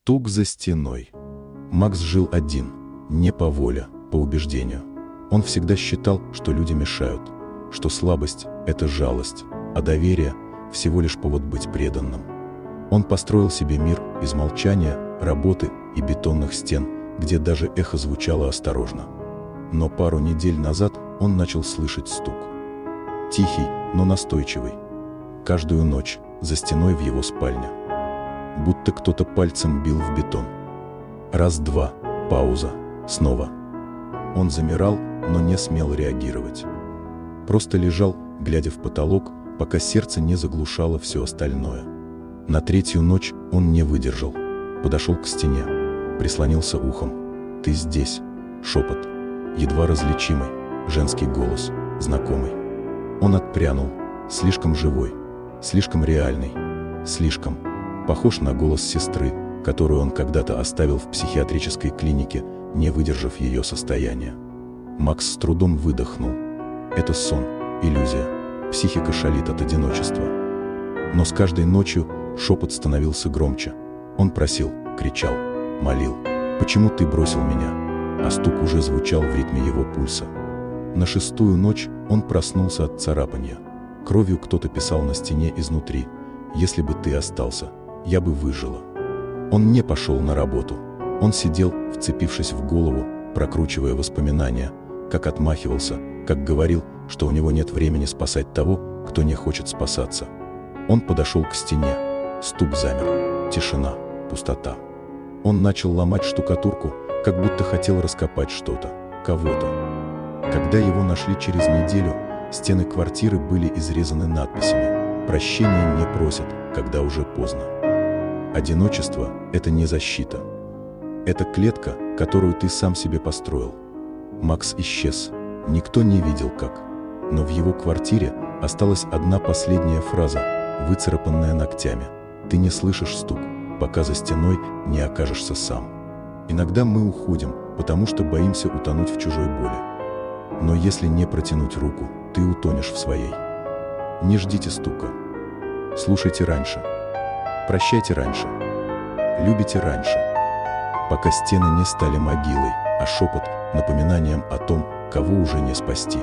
Стук за стеной. Макс жил один, не по воле, по убеждению. Он всегда считал, что люди мешают, что слабость – это жалость, а доверие – всего лишь повод быть преданным. Он построил себе мир из молчания, работы и бетонных стен, где даже эхо звучало осторожно. Но пару недель назад он начал слышать стук. Тихий, но настойчивый. Каждую ночь за стеной в его спальне. Будто кто-то пальцем бил в бетон. Раз-два, пауза, снова. Он замирал, но не смел реагировать. Просто лежал, глядя в потолок, пока сердце не заглушало все остальное. На третью ночь он не выдержал. Подошел к стене, прислонился ухом. «Ты здесь!» Шепот, едва различимый, женский голос, знакомый. Он отпрянул, слишком живой, слишком реальный, слишком похож на голос сестры, которую он когда-то оставил в психиатрической клинике, не выдержав ее состояния. Макс с трудом выдохнул. Это сон, иллюзия, психика шалит от одиночества. Но с каждой ночью шепот становился громче. Он просил, кричал, молил. «Почему ты бросил меня?» А стук уже звучал в ритме его пульса. На шестую ночь он проснулся от царапанья. Кровью кто-то писал на стене изнутри: «Если бы ты остался, я бы выжила». Он не пошел на работу. Он сидел, вцепившись в голову, прокручивая воспоминания, как отмахивался, как говорил, что у него нет времени спасать того, кто не хочет спасаться. Он подошел к стене. Стук замер. Тишина, пустота. Он начал ломать штукатурку, как будто хотел раскопать что-то, кого-то. Когда его нашли через неделю, стены квартиры были изрезаны надписями: «Прощения не просят, когда уже поздно». Одиночество – это не защита. Это клетка, которую ты сам себе построил. Макс исчез. Никто не видел как. Но в его квартире осталась одна последняя фраза, выцарапанная ногтями. Ты не слышишь стук, пока за стеной не окажешься сам. Иногда мы уходим, потому что боимся утонуть в чужой боли. Но если не протянуть руку, ты утонешь в своей. Не ждите стука. Слушайте раньше. Прощайте раньше. Любите раньше. Пока стены не стали могилой, а шепот — напоминанием о том, кого уже не спасти.